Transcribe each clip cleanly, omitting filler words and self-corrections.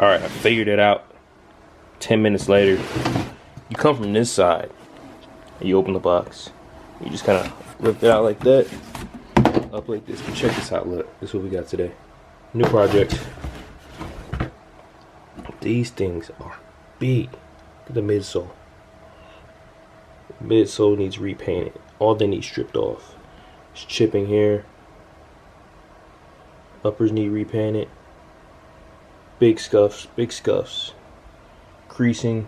Alright, I figured it out. 10 minutes later, you come from this side and you open the box. You just kind of lift it out like that, up like this. But check this out, look. This is what we got today. New project. These things are big. Look at the midsole. Midsole needs repainted. All they need stripped off. It's chipping here. Uppers need repainted. Big scuffs. Creasing.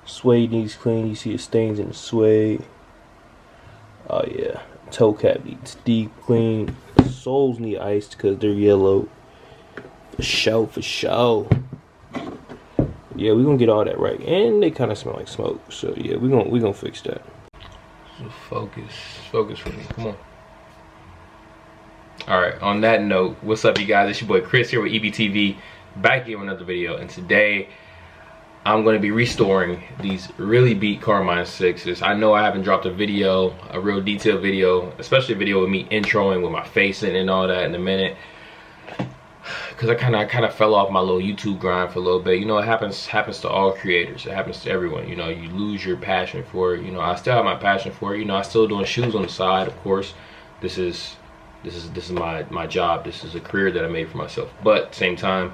Suede needs clean. You see the stains in the suede. Oh yeah. Toe cap needs deep clean. Soles need iced because they're yellow. For sure. Yeah, we're gonna get all that right. And they kind of smell like smoke. So yeah, we're gonna fix that. So focus for me. Come on. Alright, on that note, what's up you guys? It's your boy Chris here with EB.TV, back here with another video, and today I'm going to be restoring these really beat Carmine 6s. I know I haven't dropped a video, a real detailed video, especially a video with me introing with my face in and all that in a minute, because I kind of fell off my little YouTube grind for a little bit. You know, it happens to all creators. It happens to everyone. You know, you lose your passion for it. You know, I still have my passion for it. You know, I still doing shoes on the side, of course. This is my job. This is a career that I made for myself. But at the same time,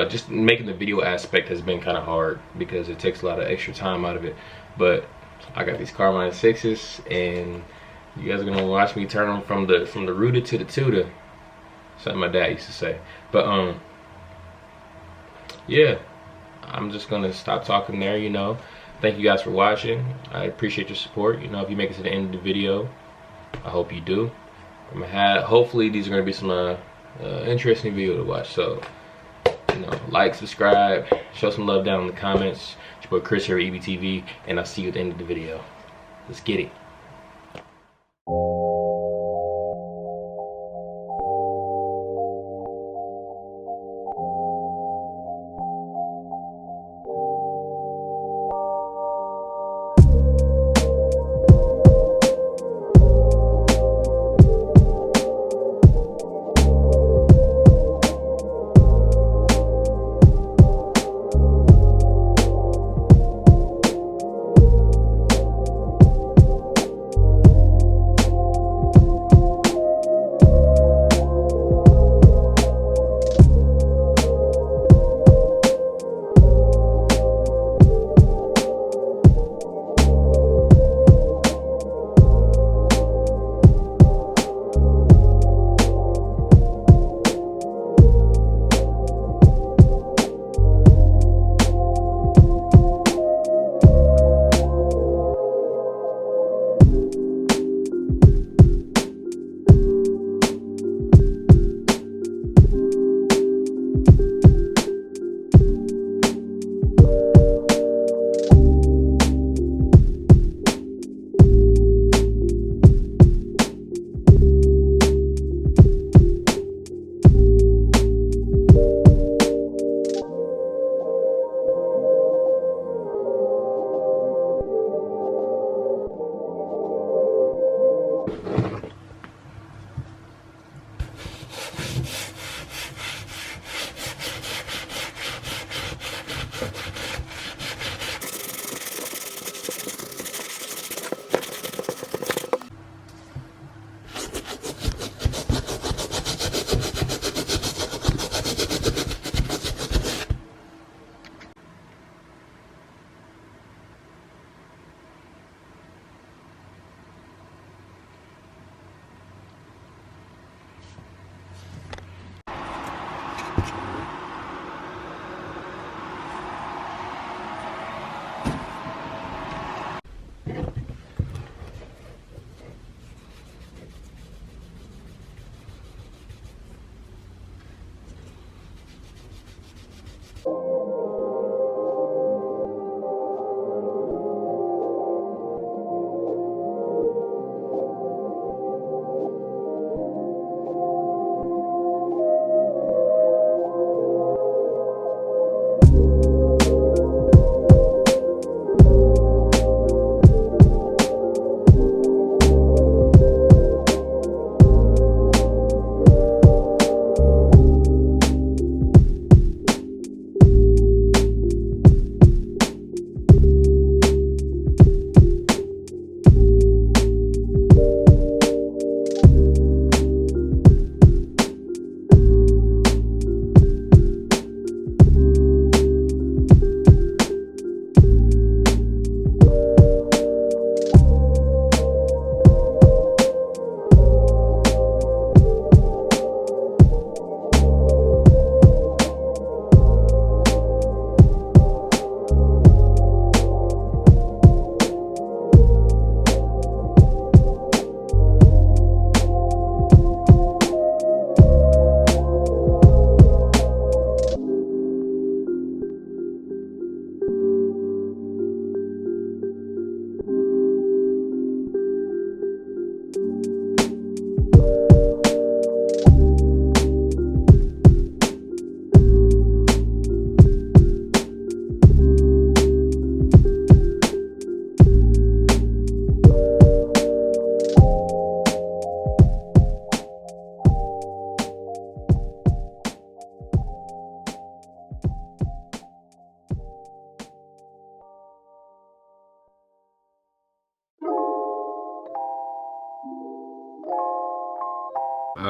just making the video aspect has been kind of hard because it takes a lot of extra time out of it. But I got these Carmine 6s, and you guys are gonna watch me turn them from the rooted to the tutor. Something my dad used to say. But yeah, I'm just gonna stop talking there. You know, thank you guys for watching. I appreciate your support. You know, if you make it to the end of the video, I hope you do. Hopefully these are going to be some interesting video to watch. So, you know, like, subscribe, show some love down in the comments. It's your boy Chris here at EB.TV, and I'll see you at the end of the video. Let's get it.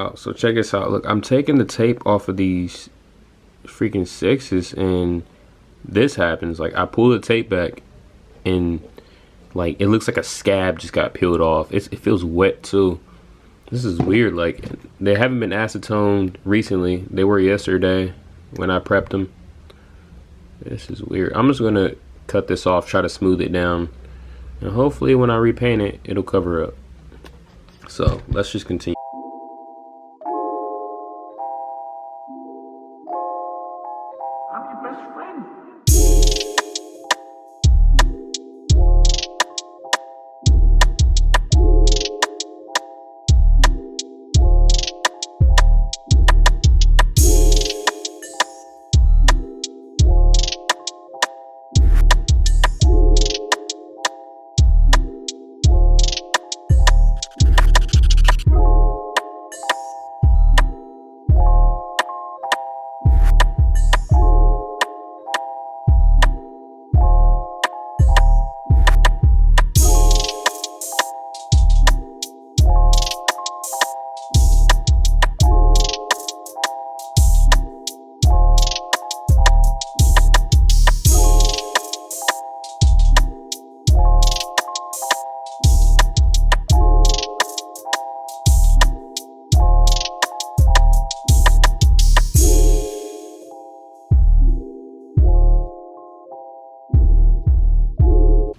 out. So check this out. Look, I'm taking the tape off of these freaking 6s and this happens. Like, I pull the tape back and like it looks like a scab just got peeled off. It feels wet too. This is weird. Like, they haven't been acetoned recently. They were yesterday when I prepped them. This is weird. I'm just gonna cut this off, try to smooth it down, and hopefully when I repaint it, it'll cover up. So let's just continue. I'm your best friend.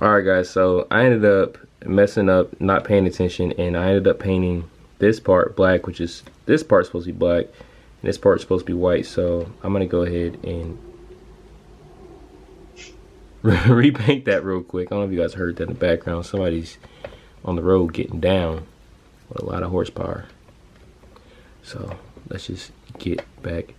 Alright guys, so I ended up messing up, not paying attention, and I ended up painting this part black, which is, this part's supposed to be black, and this part's supposed to be white. So I'm gonna go ahead and repaint that real quick. I don't know if you guys heard that in the background. Somebody's on the road getting down with a lot of horsepower. So let's just get back